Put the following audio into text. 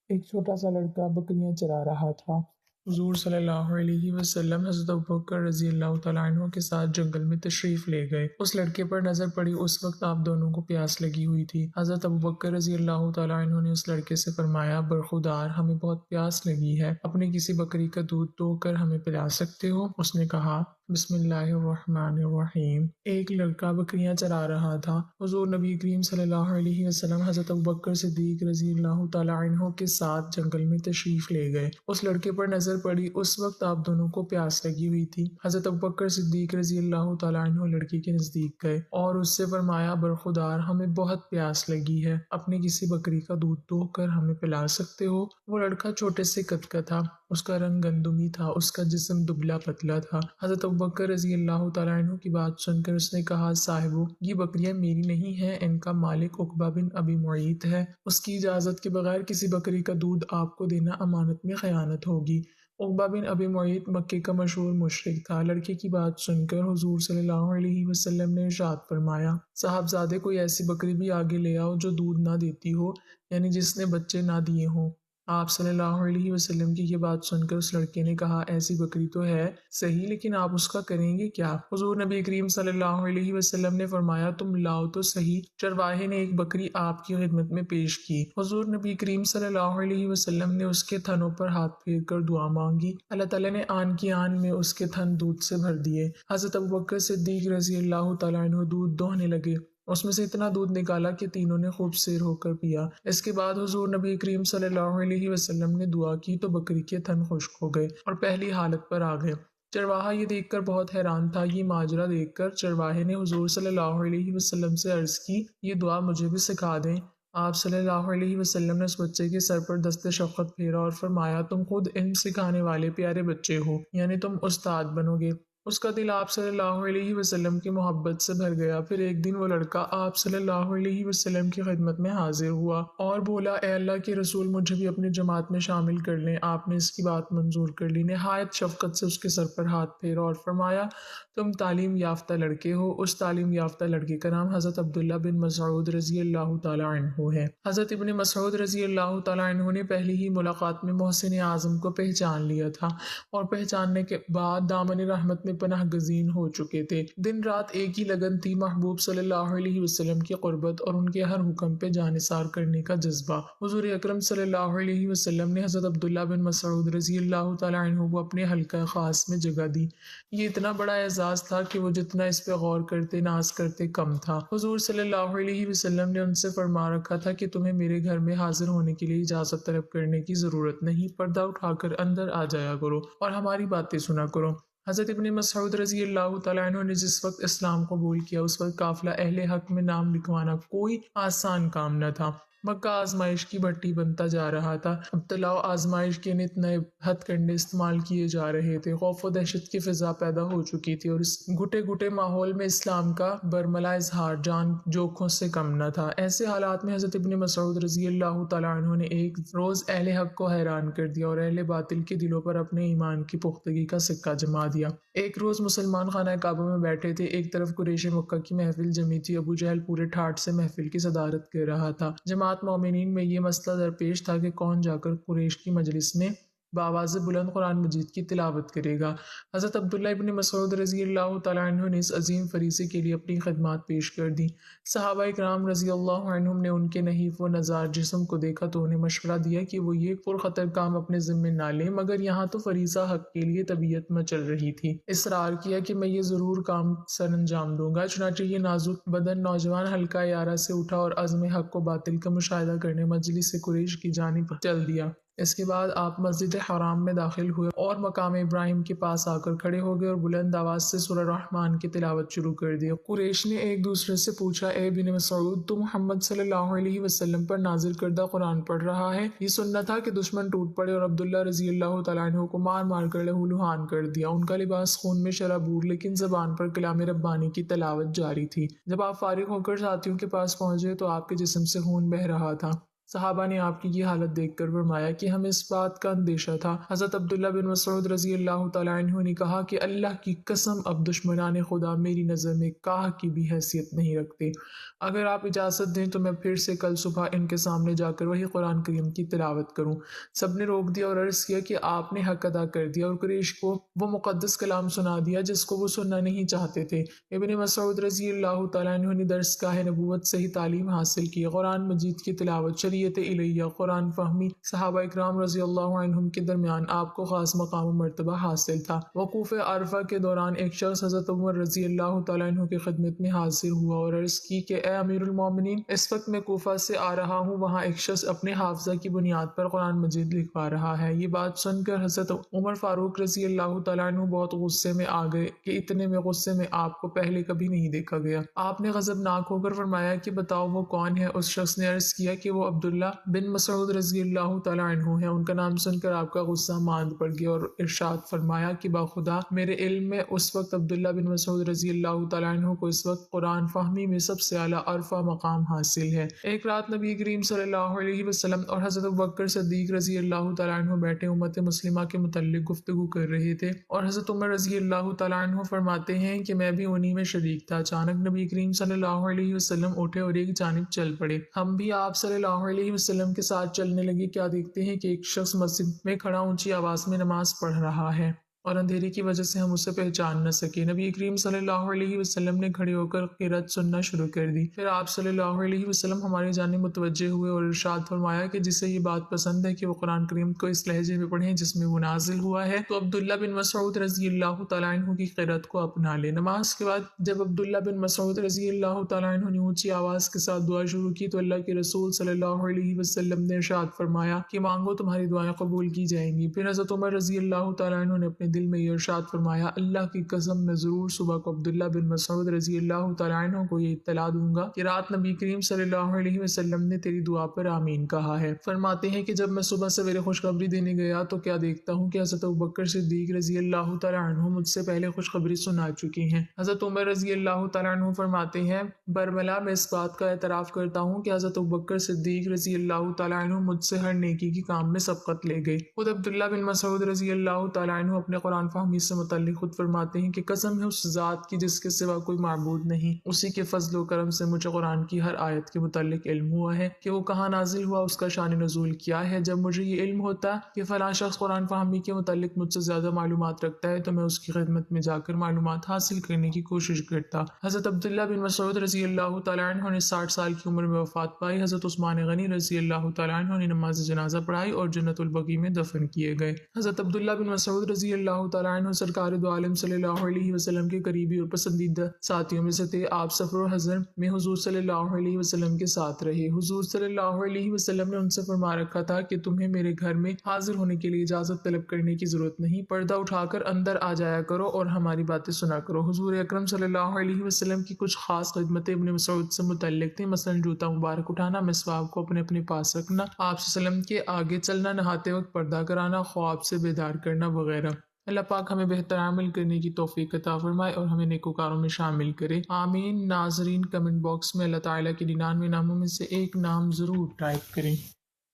ایک چھوٹا سا لڑکا بکریاں چرا رہا تھا۔ حضور صلی اللہ علیہ وسلم حضرت ابوبکر رضی اللہ تعالیٰ عنہ کے ساتھ جنگل میں تشریف لے گئے۔ اس لڑکے پر نظر پڑی، اس وقت آپ دونوں کو پیاس لگی ہوئی تھی۔ حضرت ابوبکر رضی اللہ تعالیٰ عنہ نے اس لڑکے سے فرمایا، برخودار، ہمیں بہت پیاس لگی ہے، اپنی کسی بکری کا دودھ دو کر ہمیں پلا سکتے ہو؟ اس نے کہا، بسم اللہ الرحمن الرحیم۔ ایک لڑکا بکریاں چرا رہا تھا۔ حضور نبی کریم صلی اللہ علیہ وسلم حضرت ابوبکر صدیق رضی اللہ تعالیٰ عنہ کے ساتھ جنگل میں تشریف لے گئے۔ اس لڑکے پر نظر پڑی، اس وقت آپ دونوں کو پیاس لگی ہوئی تھی۔ حضرت ابوبکر صدیق رضی اللہ تعالیٰ عنہ لڑکے کے نزدیک گئے اور اس سے فرمایا، برخودار، ہمیں بہت پیاس لگی ہے، اپنی کسی بکری کا دودھ دو کر ہمیں پلا سکتے ہو؟ وہ لڑکا چھوٹے سے قد کا تھا، اس کا رنگ گندمی تھا، اس کا جسم دبلا پتلا تھا۔ حضرت ابوبکر رضی اللہ تعالیٰ عنہ کی بات سن کر اس نے کہا، صاحبو، یہ بکریاں میری نہیں ہیں، ان کا مالک عقبہ بن ابی معیط ہے، اس کی اجازت کے بغیر کسی بکری کا دودھ آپ کو دینا امانت میں خیانت ہوگی۔ عقبہ بن ابی معیط مکے کا مشہور مشرک تھا۔ لڑکے کی بات سن کر حضور صلی اللہ علیہ وسلم نے ارشاد فرمایا، صاحبزادے، کوئی ایسی بکری بھی آگے لے آؤ جو دودھ نہ دیتی ہو، یعنی جس نے بچے نہ دیے ہوں۔ آپ صلی اللہ علیہ وسلم کی یہ بات سن کر اس لڑکے نے کہا، ایسی بکری تو ہے صحیح، لیکن آپ اس کا کریں گے کیا؟ حضور نبی کریم صلی اللہ علیہ وسلم نے فرمایا، تم لاؤ تو صحیح۔ چرواہے نے ایک بکری آپ کی خدمت میں پیش کی۔ حضور نبی کریم صلی اللہ علیہ وسلم نے اس کے تھنوں پر ہاتھ پھیر کر دعا مانگی، اللہ تعالیٰ نے آن کی آن میں اس کے تھن دودھ سے بھر دیے۔ حضرت ابوبکر صدیق رضی اللہ تعالیٰ عنہ دودھ دوہنے لگے، اس میں سے اتنا دودھ نکالا کہ تینوں نے خوب سیر ہو کر پیا۔ اس کے بعد حضور نبی کریم صلی اللہ علیہ وسلم نے دعا کی تو بکری کے تھن خشک ہو گئے اور پہلی حالت پر آ گئے۔ چرواہا یہ دیکھ کر بہت حیران تھا۔ یہ ماجرا دیکھ کر چرواہے نے حضور صلی اللہ علیہ وسلم سے عرض کی، یہ دعا مجھے بھی سکھا دیں۔ آپ صلی اللہ علیہ وسلم نے اس بچے کے سر پر دست شفقت پھیرا اور فرمایا، تم خود علم سکھانے والے پیارے بچے ہو، یعنی تم استاد بنو گے۔ اس کا دل آپ صلی اللہ علیہ وسلم کی محبت سے بھر گیا۔ پھر ایک دن وہ لڑکا آپ صلی اللہ علیہ وسلم کی خدمت میں حاضر ہوا اور بولا، اے اللہ کے رسول، مجھے بھی اپنی جماعت میں شامل کر لیں۔ آپ نے اس کی بات منظور کر لی، نہایت شفقت سے اس کے سر پر ہاتھ پھیرا اور فرمایا، تم تعلیم یافتہ لڑکے ہو۔ اس تعلیم یافتہ لڑکے کا نام حضرت عبداللہ بن مسعود رضی اللہ تعالیٰ عنہ ہے۔ حضرت ابن مسعود رضی اللہ تعالیٰ عنہ نے پہلی ہی ملاقات میں محسن اعظم کو پہچان لیا تھا اور پہچاننے کے بعد دامن رحمت میں پناہ گزین ہو چکے تھے۔ دن رات ایک ہی لگن تھی، محبوب صلی اللہ علیہ وسلم کی قربت اور ان کے ہر حکم پہ جانثار کرنے کا جذبہ۔ حضور اکرم صلی اللہ علیہ وسلم نے حضرت عبداللہ بن مسعود رضی اللہ تعالیٰ عنہ کو اپنے حلقہ خاص میں جگہ دی۔ یہ اتنا بڑا اعزاز تھا کہ وہ جتنا اس پہ غور کرتے ناز کرتے کم تھا۔ حضور صلی اللہ علیہ وسلم نے ان سے فرما رکھا تھا کہ تمہیں میرے گھر میں حاضر ہونے کے لیے اجازت طلب کرنے کی ضرورت نہیں، پردہ اٹھا کر اندر آ جایا کرو اور ہماری باتیں سنا کرو۔ حضرت ابن مسعود رضی اللہ تعالیٰ عنہ نے جس وقت اسلام قبول کیا، اس وقت قافلہ اہل حق میں نام لکھوانا کوئی آسان کام نہ تھا۔ مکہ آزمائش کی بھٹی بنتا جا رہا تھا۔ ابتلا و آزمائش کے نت نئے ہتھ کنڈے استعمال کیے جا رہے تھے، خوف و دہشت کی فضا پیدا ہو چکی تھی اور اس گھٹے گھٹے ماحول میں اسلام کا برملا اظہار جان جوکھوں سے کم نہ تھا۔ ایسے حالات میں حضرت ابن مسعود رضی اللہ تعالیٰ عنہ نے ایک روز اہل حق کو حیران کر دیا اور اہل باطل کے دلوں پر اپنے ایمان کی پختگی کا سکہ جما دیا۔ ایک روز مسلمان خانہ کعبہ میں بیٹھے تھے، ایک طرف قریش مکہ کی محفل جمی تھی، ابو جہل پورے ٹھاٹ سے محفل کی صدارت کر رہا تھا۔ جماعت مومنین میں یہ مسئلہ درپیش تھا کہ کون جا کر قریش کی مجلس میں بآواز بلند قرآن مجید کی تلاوت کرے گا۔ حضرت عبداللہ ابن مسعود رضی اللہ تعالیٰ عنہ نے اس عظیم فریضے کے لیے اپنی خدمات پیش کر دیں۔ صحابہ اکرام رضی اللہ عنہم نے ان کے نحیف و نزار جسم کو دیکھا تو انہیں مشورہ دیا کہ وہ یہ پرخطر کام اپنے ذمہ نہ لیں، مگر یہاں تو فریضہ حق کے لیے طبیعت میں چل رہی تھی۔ اصرار کیا کہ میں یہ ضرور کام سر انجام دوں گا۔ چنانچہ یہ نازک بدن نوجوان حلقہ یارہ سے اٹھا اور عزم حق و باطل کا مشاہدہ کرنے مجلس قریش کی جانب چل دیا۔ اس کے بعد آپ مسجد حرام میں داخل ہوئے اور مقام ابراہیم کے پاس آ کر کھڑے ہو گئے اور بلند آواز سے سورہ رحمان کی تلاوت شروع کر دی۔ قریش نے ایک دوسرے سے پوچھا، اے ابن مسعود، تو محمد صلی اللہ علیہ وسلم پر نازل کردہ قرآن پڑھ رہا ہے؟ یہ سننا تھا کہ دشمن ٹوٹ پڑے اور عبداللہ رضی اللہ تعالیٰ عنہ کو مار مار کر لہو لہان کر دیا۔ ان کا لباس خون میں شرابور، لیکن زبان پر کلام ربانی کی تلاوت جاری تھی۔ جب آپ فارغ ہو کر ساتھیوں کے پاس پہنچے تو آپ کے جسم سے خون بہہ رہا تھا۔ صحابہ نے آپ کی یہ حالت دیکھ کر فرمایا کہ ہمیں اس بات کا اندیشہ تھا۔ حضرت عبداللہ بن مسعود رضی اللہ تعالیٰ عنہ نے کہا کہ اللہ کی قسم اب دشمنان خدا میری نظر میں کاہ کی بھی حیثیت نہیں رکھتے۔ اگر آپ اجازت دیں تو میں پھر سے کل صبح ان کے سامنے جا کر وہی قرآن کریم کی تلاوت کروں۔ سب نے روک دیا اور عرض کیا کہ آپ نے حق ادا کر دیا اور قریش کو وہ مقدس کلام سنا دیا جس کو وہ سننا نہیں چاہتے تھے۔ ابن مسعود رضی اللہ تعالیٰ عنہ نے درس گاہ نبوت سے ہی تعلیم حاصل کی، قرآن مجید کی تلاوت، شریعت الہیہ، قرآن فہمی، صحابہ اکرام رضی اللہ عنہم کے درمیان آپ کو خاص مقام و مرتبہ حاصل تھا۔ وقوف عرفہ کے دوران ایک شخص حضرت عمر رضی اللہ تعالیٰ عنہ کی خدمت میں حاضر ہوا اور عرض کی کہ اے امیر المومنین، اس وقت میں کوفہ سے آ رہا ہوں، وہاں ایک شخص اپنے حافظہ کی بنیاد پر قرآن مجید لکھوا رہا ہے۔ یہ بات سن کر حضرت عمر فاروق رضی اللہ تعالیٰ عنہ بہت غصے میں آ گئے کہ اتنے میں غصے میں آپ کو پہلے کبھی نہیں دیکھا گیا۔ آپ نے غضبناک ہو کر فرمایا کہ بتاؤ وہ کون ہے؟ اس شخص نے عرض کیا کہ وہ عبداللہ بن مسعود رضی اللہ تعالیٰ عنہ ہے۔ ان کا نام سن کر آپ کا غصہ ماند پڑ گیا اور ارشاد فرمایا کہ باخدا میرے علم میں اس وقت عبداللہ بن مسعود رضی اللہ تعالیٰ عنہ کو اس وقت قرآن فہمی میں سب سے اعلیٰ عرفہ مقام حاصل ہے۔ ایک رات نبی کریم صلی اللہ علیہ وسلم اور حضرت ابوبکر صدیق رضی اللہ تعالیٰ عنہ بیٹھے امت مسلمہ کے متعلق گفتگو کر رہے تھے اور حضرت عمر رضی اللہ تعالیٰ عنہ فرماتے ہیں کہ میں بھی انہی میں شریک تھا۔ اچانک نبی کریم صلی اللہ علیہ وسلم اٹھے اور ایک جانب چل پڑے۔ ہم بھی آپ صلی اللہ علیہ وسلم کے ساتھ چلنے لگے۔ کیا دیکھتے ہیں کہ ایک شخص مسجد میں کھڑا اونچی آواز میں نماز پڑھ رہا ہے اور اندھیرے کی وجہ سے ہم اسے پہچان نہ سکے۔ نبی کریم صلی اللہ علیہ وسلم نے کھڑے ہو کر قرات سننا شروع کر دی۔ پھر آپ صلی اللہ علیہ وسلم ہماری جانب متوجہ ہوئے اور ارشاد فرمایا کہ جسے یہ بات پسند ہے کہ وہ قرآن کریم کو اس لہجے میں پڑھیں جس میں وہ نازل ہوا ہے تو عبداللہ بن مسعود رضی اللہ تعالیٰ عنہ کی قرات کو اپنا لے۔ نماز کے بعد جب عبداللہ بن مسعود رضی اللہ تعالیٰ عنہ نے اونچی آواز کے ساتھ دعا شروع کی تو اللہ کے رسول صلی اللہ علیہ وسلم نے ارشاد فرمایا کہ مانگو تمہاری دعائیں قبول کی جائیں گی۔ پھر حضرت عمر رضی اللہ تعالیٰ عنہ نے اپنے دل میں یہ ارشاد فرمایا اللہ کی قسم میں ضرور صبح کو عبداللہ بن مسعود رضی اللہ تعالیٰ عنہ کو یہ اطلاع دوں گا کہ رات نبی کریم صلی اللہ علیہ وسلم نے تیری دعا پر آمین کہا ہے۔ فرماتے ہیں کہ جب میں صبح سویرے خوشخبری دینے گیا تو کیا دیکھتا ہوں کہ حضرت ابوبکر صدیق رضی اللہ تعالیٰ عنہ مجھ سے پہلے خوشخبری سنا چکی ہیں۔ حضرت عمر رضی اللہ تعالیٰ عنہ فرماتے ہیں برملا میں اس بات کا اعتراف کرتا ہوں کہ حضرت ابوبکر صدیق رضی اللہ تعالیٰ عنہ مجھ سے ہر نیکی کی کام میں سبقت لے گئے۔ خود عبداللہ بن مسعود رضی اللہ تعالیٰ عنہ اپنے قرآن فہمی سے متعلق خود فرماتے ہیں کہ قسم ہے اس ذات کی جس کے سوا کوئی معبود نہیں، اسی کے فضل و کرم سے مجھے قرآن کی ہر آیت کے متعلق علم ہوا ہے کہ وہ کہاں نازل ہوا، اس کا شان نزول کیا ہے۔ جب مجھے یہ علم ہوتا کہ فلاں شخص قرآن فہمی کے متعلق مجھ سے زیادہ معلومات رکھتا ہے تو میں اس کی خدمت میں جا کر معلومات حاصل کرنے کی کوشش کرتا۔ حضرت عبداللہ بن مسعود رضی اللہ تعالیٰ عنہ نے 60 سال کی عمر میں وفات پائی۔ حضرت عثمان غنی رضی اللہ تعالیٰ عنہ نے نماز جنازہ پڑھائی اور جنت البقیع میں دفن کیے گئے۔ حضرت عبداللہ بن مسعود رضی اللہ تعالیٰ عنہ سرکار دو عالم صلی اللہ علیہ وسلم کے قریبی اور پسندیدہ ساتھیوں میں سے تھے۔ آپ سفر و حضر میں حضور صلی اللہ علیہ وسلم کے ساتھ رہے۔ حضور صلی اللہ علیہ وسلم نے ان سے فرما رکھا تھا کہ تمہیں میرے گھر میں حاضر ہونے کے لیے اجازت طلب کرنے کی ضرورت نہیں، پردہ اٹھا کر اندر آ جایا کرو اور ہماری باتیں سنا کرو۔ حضور اکرم صلی اللہ علیہ وسلم کی کچھ خاص خدمتیں ابن مسعود سے متعلق تھیں، مثلا جوتا مبارک اٹھانا، مسواک کو اپنے پاس رکھنا، آپ صلی اللہ علیہ وسلم کے آگے چلنا، نہاتے وقت پردہ کرانا، خواب سے بیدار کرنا وغیرہ۔ اللہ پاک ہمیں بہتر عمل کرنے کی توفیق عطا فرمائے اور ہمیں نیکوکاروں میں شامل کرے، آمین۔ ناظرین کمنٹ باکس میں اللہ تعالیٰ کے 99 ناموں میں سے ایک نام ضرور ٹائپ کریں۔